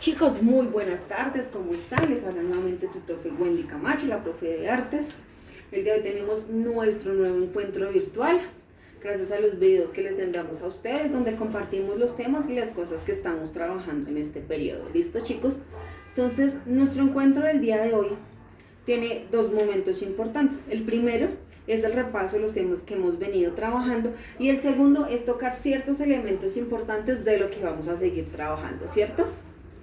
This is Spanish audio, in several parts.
Chicos, muy buenas tardes, ¿cómo están? Les habla nuevamente su profe Wendy Camacho, la profe de artes. El día de hoy tenemos nuestro nuevo encuentro virtual, gracias a los videos que les enviamos a ustedes, donde compartimos los temas y las cosas que estamos trabajando en este periodo. ¿Listo, chicos? Entonces, nuestro encuentro del día de hoy tiene dos momentos importantes. El primero es el repaso de los temas que hemos venido trabajando y el segundo es tocar ciertos elementos importantes de lo que vamos a seguir trabajando, ¿cierto?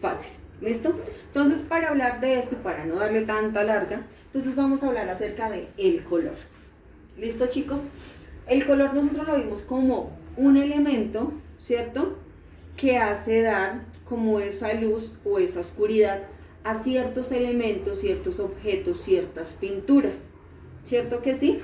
Fácil, ¿listo? Entonces, para hablar de esto y para no darle tanta larga, entonces vamos a hablar acerca de el color. ¿Listo, chicos? El color nosotros lo vimos como un elemento, ¿cierto? Que hace dar como esa luz o esa oscuridad a ciertos elementos, ciertos objetos, ciertas pinturas, ¿cierto que sí?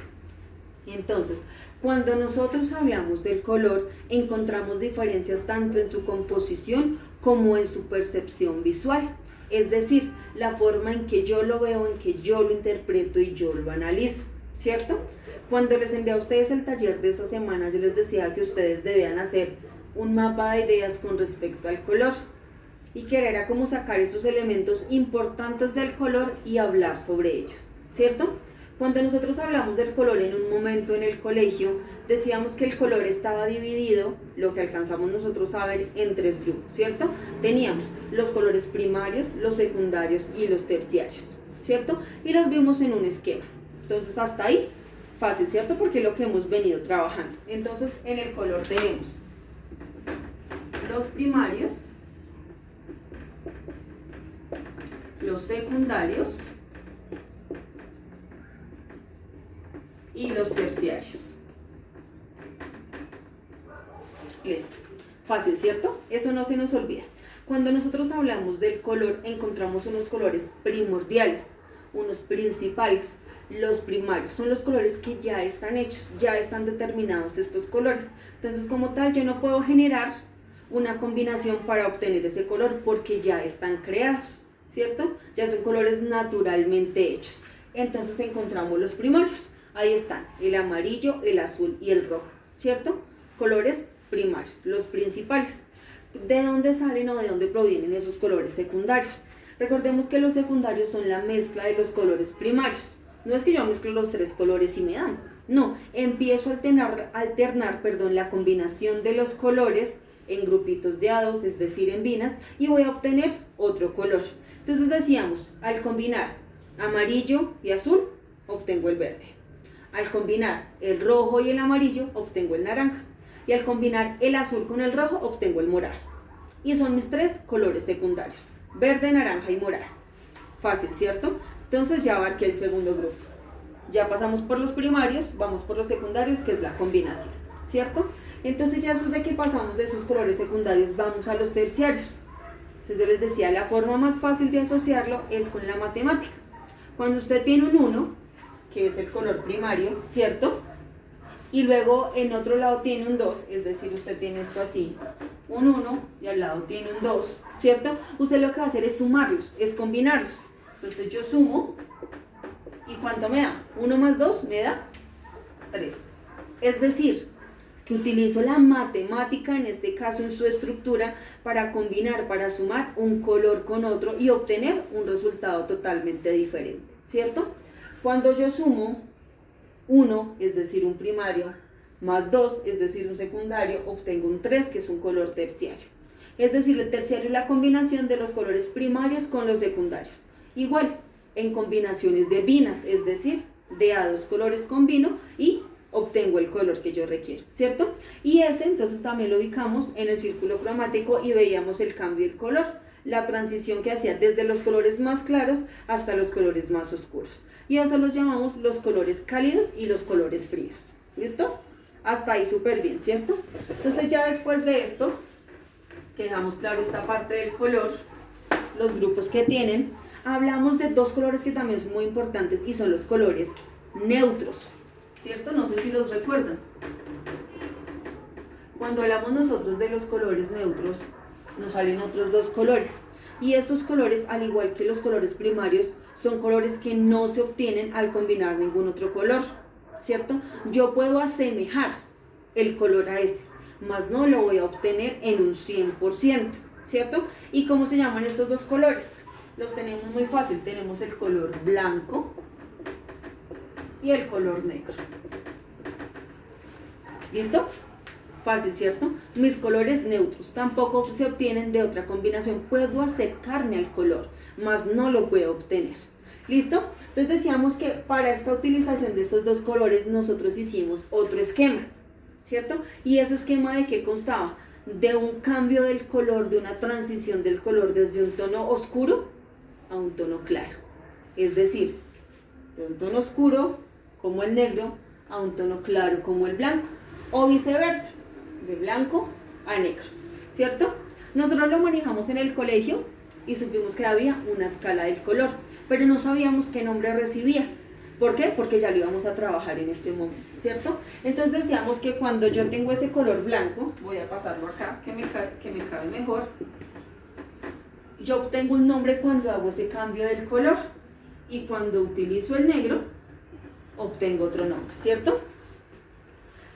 Entonces, cuando nosotros hablamos del color, encontramos diferencias tanto en su composición como en su percepción visual, es decir, la forma en que yo lo veo, en que yo lo interpreto y yo lo analizo, ¿cierto? Cuando les envié a ustedes el taller de esta semana, yo les decía que ustedes debían hacer un mapa de ideas con respecto al color y que era como sacar esos elementos importantes del color y hablar sobre ellos, ¿cierto? Cuando nosotros hablamos del color en un momento en el colegio, decíamos que el color estaba dividido, lo que alcanzamos nosotros a ver, en tres grupos, ¿cierto? Teníamos los colores primarios, los secundarios y los terciarios, ¿cierto? Y los vimos en un esquema. Entonces, hasta ahí, fácil, ¿cierto? Porque es lo que hemos venido trabajando. Entonces, en el color tenemos los primarios, los secundarios y los terciarios. Listo. Fácil, ¿cierto? Eso no se nos olvida. Cuando nosotros hablamos del color, encontramos unos colores primordiales, unos principales. Los primarios son los colores que ya están hechos, ya están determinados estos colores. Entonces, como tal, yo no puedo generar una combinación para obtener ese color porque ya están creados, ¿cierto? Ya son colores naturalmente hechos. Entonces encontramos los primarios. Ahí están, el amarillo, el azul y el rojo, ¿cierto? Colores primarios, los principales. ¿De dónde salen o de dónde provienen esos colores secundarios? Recordemos que los secundarios son la mezcla de los colores primarios. No es que yo mezclo los tres colores y me dan. No, empiezo a alternar, la combinación de los colores en grupitos de A2, es decir, en binas, y voy a obtener otro color. Entonces decíamos, al combinar amarillo y azul, obtengo el verde. Al combinar el rojo y el amarillo, obtengo el naranja. Y al combinar el azul con el rojo, obtengo el morado. Y son mis tres colores secundarios, verde, naranja y morado. Fácil, ¿cierto? Entonces ya abarqué el segundo grupo. Ya pasamos por los primarios, vamos por los secundarios, que es la combinación, ¿cierto? Entonces ya después de que pasamos de esos colores secundarios, vamos a los terciarios. Entonces yo les decía, la forma más fácil de asociarlo es con la matemática. Cuando usted tiene un 1, que es el color primario, ¿cierto? Y luego en otro lado tiene un 2, es decir, usted tiene esto así, un 1 y al lado tiene un 2, ¿cierto? Usted lo que va a hacer es sumarlos, es combinarlos. Entonces yo sumo, ¿y cuánto me da? 1 más 2 me da 3. Es decir, que utilizo la matemática, en este caso en su estructura, para combinar, para sumar un color con otro y obtener un resultado totalmente diferente, ¿cierto? Cuando yo sumo 1, es decir, un primario, más 2, es decir, un secundario, obtengo un 3, que es un color terciario. Es decir, el terciario es la combinación de los colores primarios con los secundarios. Igual, en combinaciones de binas, es decir, de a dos colores combino y obtengo el color que yo requiero, ¿cierto? Y entonces también lo ubicamos en el círculo cromático y veíamos el cambio del color, la transición que hacía desde los colores más claros hasta los colores más oscuros. Y a eso los llamamos los colores cálidos y los colores fríos. ¿Listo? Hasta ahí súper bien, ¿cierto? Entonces ya después de esto, que dejamos claro esta parte del color, los grupos que tienen, hablamos de dos colores que también son muy importantes y son los colores neutros, ¿cierto? No sé si los recuerdan. Cuando hablamos nosotros de los colores neutros, nos salen otros dos colores. Y estos colores, al igual que los colores primarios, son colores que no se obtienen al combinar ningún otro color, ¿cierto? Yo puedo asemejar el color a ese, mas no lo voy a obtener en un 100%. ¿cierto? ¿Y cómo se llaman estos dos colores? Los tenemos muy fácil, tenemos el color blanco y el color negro. ¿Listo? Fácil, ¿cierto? Mis colores neutros tampoco se obtienen de otra combinación. Puedo acercarme al color, mas no lo puedo obtener. ¿Listo? Entonces decíamos que para esta utilización de estos dos colores nosotros hicimos otro esquema, ¿cierto? ¿Y ese esquema de qué constaba? De un cambio del color, de una transición del color desde un tono oscuro a un tono claro. Es decir, de un tono oscuro como el negro a un tono claro como el blanco, o viceversa, de blanco a negro, ¿cierto? Nosotros lo manejamos en el colegio y supimos que había una escala del color, pero no sabíamos qué nombre recibía. ¿Por qué? Porque ya lo íbamos a trabajar en este momento, ¿cierto? Entonces decíamos que cuando yo tengo ese color blanco, voy a pasarlo acá, que me cabe mejor, yo obtengo un nombre cuando hago ese cambio del color, y cuando utilizo el negro, obtengo otro nombre, ¿cierto?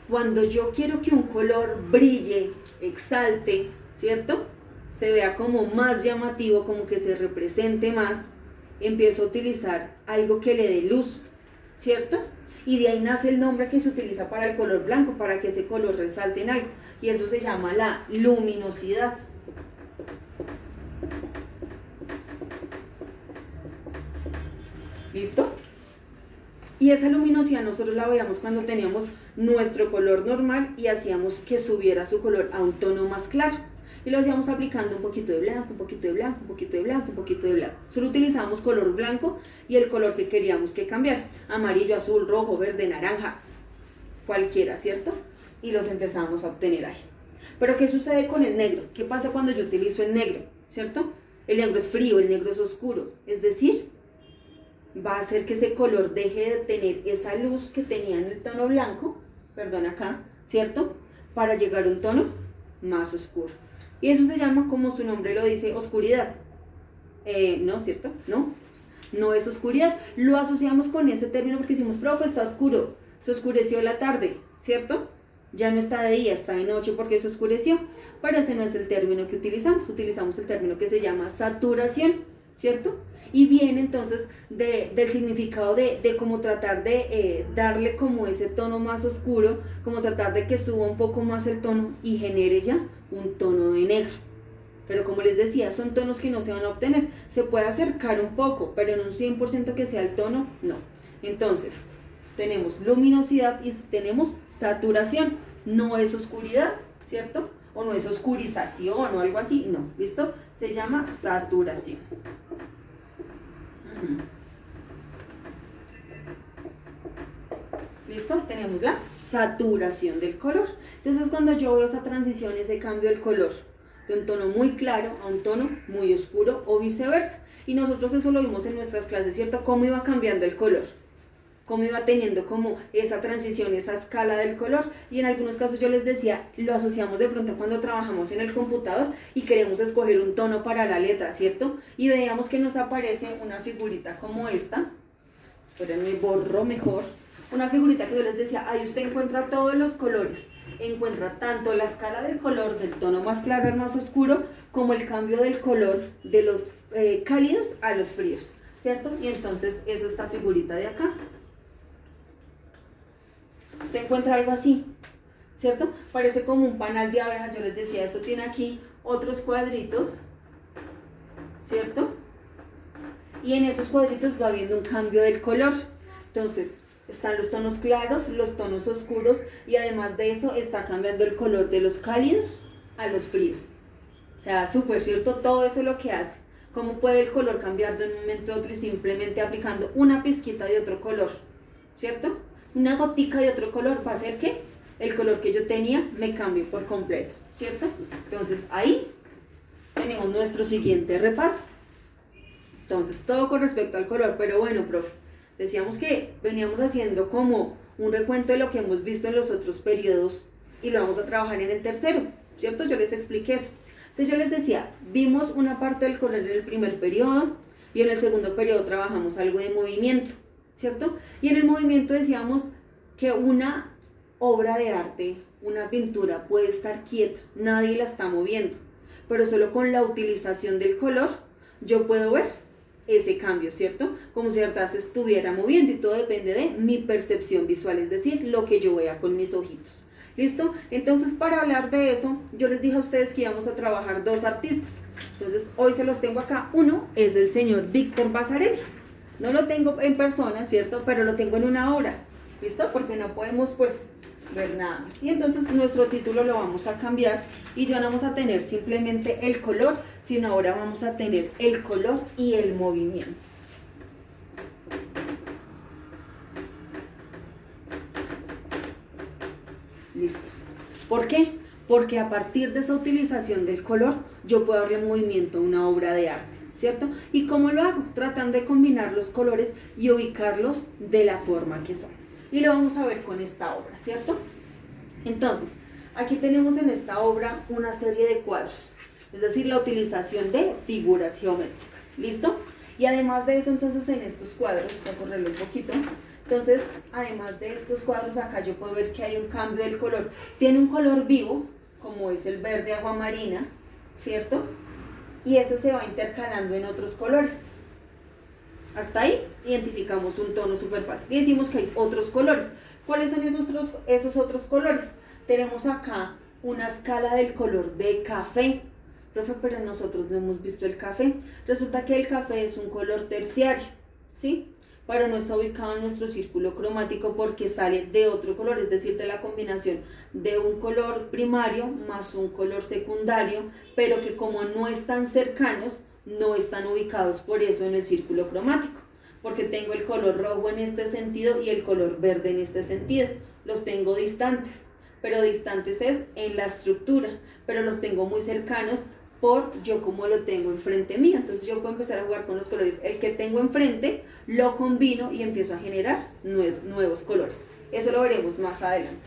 Cuando yo quiero que un color brille, exalte, ¿cierto? Se vea como más llamativo, como que se represente más, empiezo a utilizar algo que le dé luz, ¿cierto? Y de ahí nace el nombre que se utiliza para el color blanco, para que ese color resalte en algo, y eso se llama la luminosidad. ¿Listo? Y esa luminosidad nosotros la veíamos cuando teníamos nuestro color normal y hacíamos que subiera su color a un tono más claro. Y lo hacíamos aplicando un poquito de blanco, un poquito de blanco, un poquito de blanco, un poquito de blanco. Solo utilizábamos color blanco y el color que queríamos que cambiara. Amarillo, azul, rojo, verde, naranja, cualquiera, ¿cierto? Y los empezábamos a obtener ahí. Pero ¿qué sucede con el negro? ¿Qué pasa cuando yo utilizo el negro? ¿Cierto? El negro es frío, el negro es oscuro. Es decir, va a hacer que ese color deje de tener esa luz que tenía en el tono blanco, perdón acá, ¿cierto? Para llegar a un tono más oscuro. Y eso se llama, como su nombre lo dice, oscuridad. No, ¿cierto? No es oscuridad. Lo asociamos con ese término porque decimos, profe, está oscuro, se oscureció la tarde, ¿cierto? Ya no está de día, está de noche porque se oscureció. Pero ese no es el término que utilizamos el término que se llama saturación, ¿cierto? Y viene entonces del significado de como tratar de darle como ese tono más oscuro, como tratar de que suba un poco más el tono y genere ya un tono de negro. Pero como les decía, son tonos que no se van a obtener. Se puede acercar un poco, pero en un 100% que sea el tono, no. Entonces, tenemos luminosidad y tenemos saturación. No es oscuridad, ¿cierto? O no es oscurización o algo así, no, ¿listo? Se llama saturación. ¿Listo? Tenemos la saturación del color. Entonces cuando yo veo esa transición, ese cambio del color de un tono muy claro a un tono muy oscuro o viceversa. Y nosotros eso lo vimos en nuestras clases, ¿cierto? Cómo iba cambiando el color, cómo iba teniendo como esa transición, esa escala del color. Y en algunos casos yo les decía, lo asociamos de pronto cuando trabajamos en el computador y queremos escoger un tono para la letra, ¿cierto? Y veíamos que nos aparece una figurita como esta. Espérenme, borro mejor. Una figurita que yo les decía, ahí usted encuentra todos los colores. Encuentra tanto la escala del color del tono más claro al más oscuro, como el cambio del color de los cálidos a los fríos, ¿cierto? Y entonces es esta figurita de acá. Usted encuentra algo así, ¿cierto? Parece como un panal de abeja. Yo les decía, esto tiene aquí otros cuadritos, ¿cierto? Y en esos cuadritos va habiendo un cambio del color. Entonces, están los tonos claros, los tonos oscuros, y además de eso está cambiando el color de los cálidos a los fríos. O sea, súper, ¿cierto? Todo eso es lo que hace. ¿Cómo puede el color cambiar de un momento a otro y simplemente aplicando una pizquita de otro color? ¿Cierto? Una gotica de otro color va a hacer que el color que yo tenía me cambie por completo, ¿cierto? Entonces ahí tenemos nuestro siguiente repaso. Entonces todo con respecto al color, pero bueno, profe, decíamos que veníamos haciendo como un recuento de lo que hemos visto en los otros periodos y lo vamos a trabajar en el tercero, ¿cierto? Yo les expliqué eso. Entonces yo les decía, vimos una parte del color en el primer periodo y en el segundo periodo trabajamos algo de movimiento, ¿cierto? Y en el movimiento decíamos que una obra de arte, una pintura puede estar quieta, nadie la está moviendo, pero solo con la utilización del color yo puedo ver ese cambio, ¿cierto? Como si verdad se estuviera moviendo, y todo depende de mi percepción visual, es decir, lo que yo vea con mis ojitos. ¿Listo? Entonces, para hablar de eso, yo les dije a ustedes que íbamos a trabajar dos artistas. Entonces, hoy se los tengo acá. Uno es el señor Víctor Vasarely. No lo tengo en persona, ¿cierto? Pero lo tengo en una obra. ¿Listo? Porque no podemos, pues, ver nada más. Y entonces nuestro título lo vamos a cambiar y ya no vamos a tener simplemente el color, sino ahora vamos a tener el color y el movimiento. Listo. ¿Por qué? Porque a partir de esa utilización del color, yo puedo darle movimiento a una obra de arte, ¿cierto? ¿Y cómo lo hago? Tratando de combinar los colores y ubicarlos de la forma que son. Y lo vamos a ver con esta obra, ¿cierto? Entonces, aquí tenemos en esta obra una serie de cuadros, es decir, la utilización de figuras geométricas, ¿listo? Y además de eso, entonces, en estos cuadros, voy a correrlo un poquito. Entonces, además de estos cuadros, acá yo puedo ver que hay un cambio del color. Tiene un color vivo, como es el verde aguamarina, ¿cierto? Y este se va intercalando en otros colores. Hasta ahí identificamos un tono súper fácil. Y decimos que hay otros colores. ¿Cuáles son esos otros colores? Tenemos acá una escala del color de café. Profe, pero nosotros no hemos visto el café. Resulta que el café es un color terciario, ¿sí? Pero no está ubicado en nuestro círculo cromático porque sale de otro color, es decir, de la combinación de un color primario más un color secundario, pero que como no están cercanos, no están ubicados por eso en el círculo cromático, porque tengo el color rojo en este sentido y el color verde en este sentido. Los tengo distantes, pero distantes es en la estructura, pero los tengo muy cercanos por yo como lo tengo enfrente mío. Entonces yo puedo empezar a jugar con los colores. El que tengo enfrente lo combino y empiezo a generar nuevos colores. Eso lo veremos más adelante.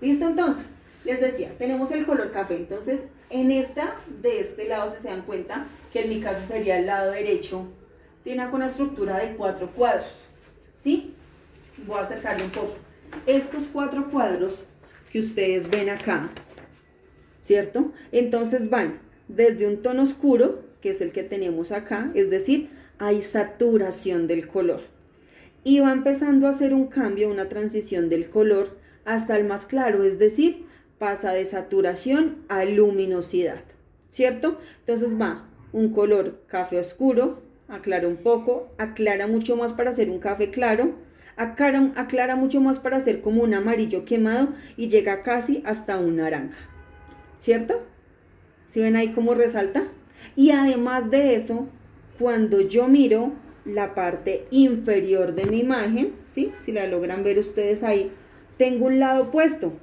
¿Listo? Entonces, les decía, tenemos el color café. Entonces, de este lado, si se dan cuenta, que en mi caso sería el lado derecho, tiene una estructura de 4 cuadros. ¿Sí? Voy a acercarle un poco. Estos 4 cuadros que ustedes ven acá, ¿cierto? Entonces van desde un tono oscuro, que es el que tenemos acá, es decir, hay saturación del color. Y va empezando a hacer un cambio, una transición del color hasta el más claro, es decir, pasa de saturación a luminosidad, ¿cierto? Entonces va un color café oscuro, aclara un poco, aclara mucho más para hacer un café claro, aclara mucho más para hacer como un amarillo quemado y llega casi hasta un naranja, ¿cierto? ¿Sí ven ahí cómo resalta? Y además de eso, cuando yo miro la parte inferior de mi imagen, ¿sí? Si la logran ver ustedes ahí, tengo un lado opuesto.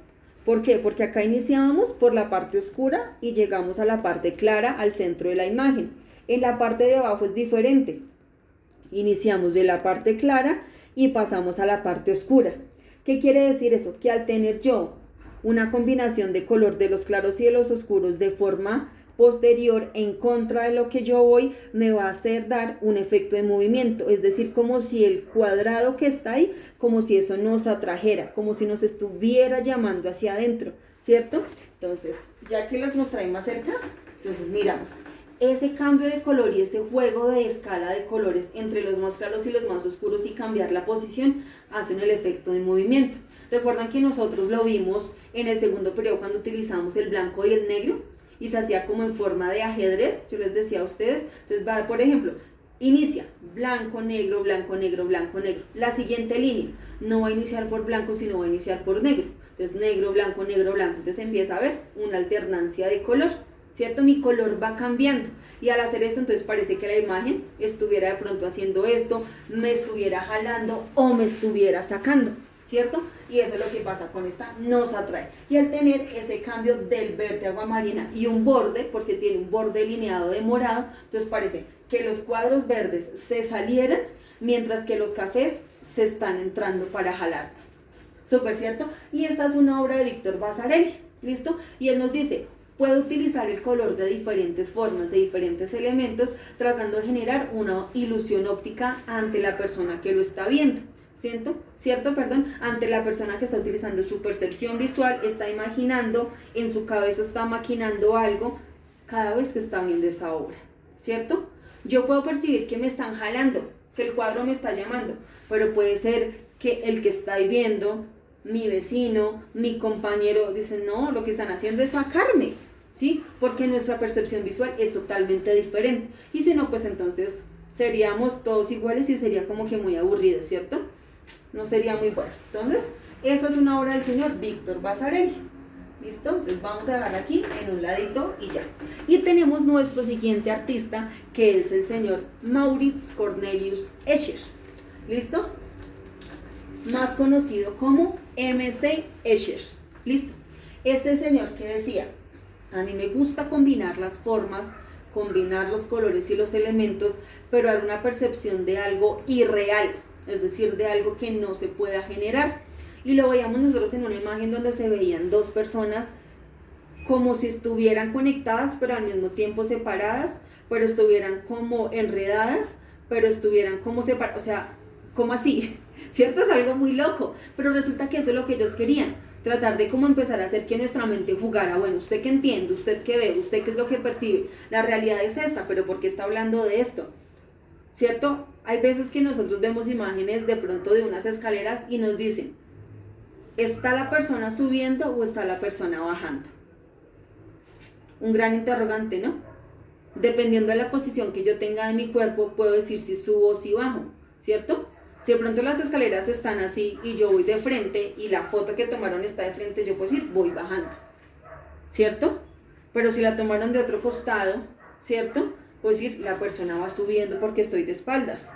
¿Por qué? Porque acá iniciábamos por la parte oscura y llegamos a la parte clara, al centro de la imagen. En la parte de abajo es diferente. Iniciamos de la parte clara y pasamos a la parte oscura. ¿Qué quiere decir eso? Que al tener yo una combinación de color de los claros y de los oscuros de forma posterior en contra de lo que yo voy, me va a hacer dar un efecto de movimiento, es decir, como si el cuadrado que está ahí, como si eso nos atrajera, como si nos estuviera llamando hacia adentro, ¿cierto? Entonces, ya que las mostré más cerca, entonces miramos. Ese cambio de color y ese juego de escala de colores entre los más claros y los más oscuros y cambiar la posición hacen el efecto de movimiento. ¿Recuerdan que nosotros lo vimos en el segundo periodo cuando utilizamos el blanco y el negro? Y se hacía como en forma de ajedrez, yo les decía a ustedes. Entonces va, por ejemplo, inicia blanco, negro, blanco, negro, blanco, negro. La siguiente línea no va a iniciar por blanco, sino va a iniciar por negro. Entonces negro, blanco, negro, blanco. Entonces empieza a haber una alternancia de color, ¿cierto? Mi color va cambiando. Y al hacer esto, entonces parece que la imagen estuviera de pronto haciendo esto, me estuviera jalando o me estuviera sacando, ¿cierto? Y eso es lo que pasa con esta, nos atrae. Y al tener ese cambio del verde aguamarina y un borde, porque tiene un borde delineado de morado, entonces parece que los cuadros verdes se salieran, mientras que los cafés se están entrando para jalarlos. Súper, ¿cierto? Y esta es una obra de Víctor Vasarely, ¿listo? Y él nos dice, puede utilizar el color de diferentes formas, de diferentes elementos, tratando de generar una ilusión óptica ante la persona que lo está viendo. ¿Cierto? Ante la persona que está utilizando su percepción visual, está imaginando, en su cabeza está maquinando algo, cada vez que está viendo esa obra, ¿cierto? Yo puedo percibir que me están jalando, que el cuadro me está llamando, pero puede ser que el que está ahí viendo, mi vecino, mi compañero, dicen, no, lo que están haciendo es sacarme, ¿sí? Porque nuestra percepción visual es totalmente diferente. Y si no, pues entonces seríamos todos iguales y sería como que muy aburrido, ¿cierto? No sería muy bueno. Entonces, esta es una obra del señor Víctor Vasarely. ¿Listo? Entonces vamos a dejar aquí en un ladito y ya. Y tenemos nuestro siguiente artista, que es el señor Maurits Cornelius Escher. ¿Listo? Más conocido como M.C. Escher. ¿Listo? Este señor que decía, a mí me gusta combinar las formas, combinar los colores y los elementos, pero dar una percepción de algo irreal, es decir, de algo que no se pueda generar. Y lo veíamos nosotros en una imagen donde se veían dos personas como si estuvieran conectadas, pero al mismo tiempo separadas, pero estuvieran como enredadas, pero estuvieran como separadas, o sea, como así, ¿cierto? Es algo muy loco, pero resulta que eso es lo que ellos querían, tratar de cómo empezar a hacer que nuestra mente jugara. Bueno, usted qué entiende, usted qué ve, usted qué es lo que percibe, la realidad es esta, pero ¿por qué está hablando de esto? ¿Cierto? Hay veces que nosotros vemos imágenes de pronto de unas escaleras y nos dicen, ¿está la persona subiendo o está la persona bajando? Un gran interrogante, ¿no? Dependiendo de la posición que yo tenga de mi cuerpo, puedo decir si subo o si bajo, ¿cierto? Si de pronto las escaleras están así y yo voy de frente y la foto que tomaron está de frente, yo puedo decir voy bajando, ¿cierto? Pero si la tomaron de otro costado, ¿cierto? Puedo decir la persona va subiendo porque estoy de espaldas.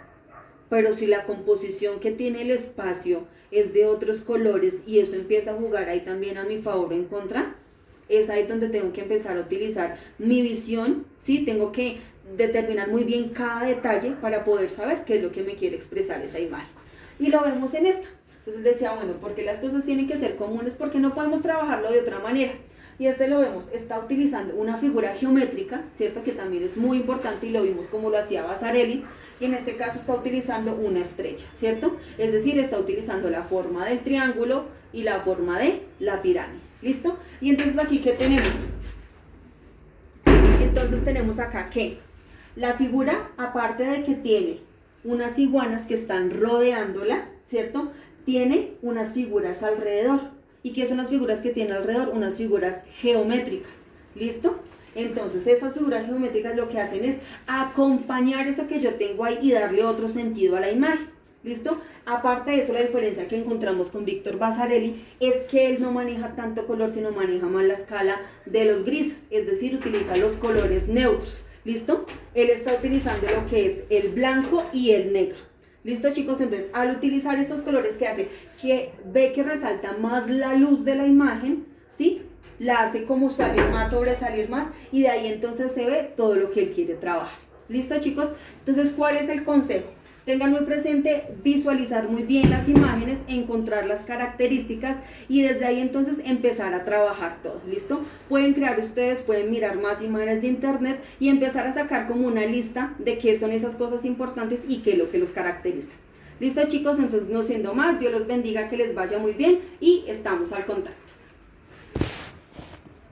Pero si la composición que tiene el espacio es de otros colores y eso empieza a jugar ahí también a mi favor o en contra, es ahí donde tengo que empezar a utilizar mi visión, ¿sí? Tengo que determinar muy bien cada detalle para poder saber qué es lo que me quiere expresar esa imagen. Y lo vemos en esta. Entonces decía, bueno, porque las cosas tienen que ser comunes, porque no podemos trabajarlo de otra manera. Y este lo vemos, está utilizando una figura geométrica, ¿cierto? Que también es muy importante y lo vimos como lo hacía Vasarely. Y en este caso está utilizando una estrella, ¿cierto? Es decir, está utilizando la forma del triángulo y la forma de la pirámide, ¿listo? Y entonces aquí, ¿qué tenemos? Entonces tenemos acá que la figura, aparte de que tiene unas iguanas que están rodeándola, ¿cierto? Tiene unas figuras alrededor. ¿Y qué son las figuras que tiene alrededor? Unas figuras geométricas, ¿listo? Entonces estas figuras geométricas lo que hacen es acompañar esto que yo tengo ahí y darle otro sentido a la imagen, ¿listo? Aparte de eso, la diferencia que encontramos con Víctor Vasarely es que él no maneja tanto color, sino maneja más la escala de los grises, es decir, utiliza los colores neutros, ¿listo? Él está utilizando lo que es el blanco y el negro. ¿Listo, chicos? Entonces, al utilizar estos colores, ¿qué hace? Que ve que resalta más la luz de la imagen, ¿sí? La hace como salir más, sobresalir más, y de ahí entonces se ve todo lo que él quiere trabajar. ¿Listo, chicos? Entonces, ¿cuál es el consejo? Tengan muy presente visualizar muy bien las imágenes, encontrar las características y desde ahí entonces empezar a trabajar todo, ¿listo? Pueden crear ustedes, pueden mirar más imágenes de internet y empezar a sacar como una lista de qué son esas cosas importantes y qué es lo que los caracteriza. ¿Listo, chicos? Entonces, no siendo más, Dios los bendiga, que les vaya muy bien y estamos al contacto.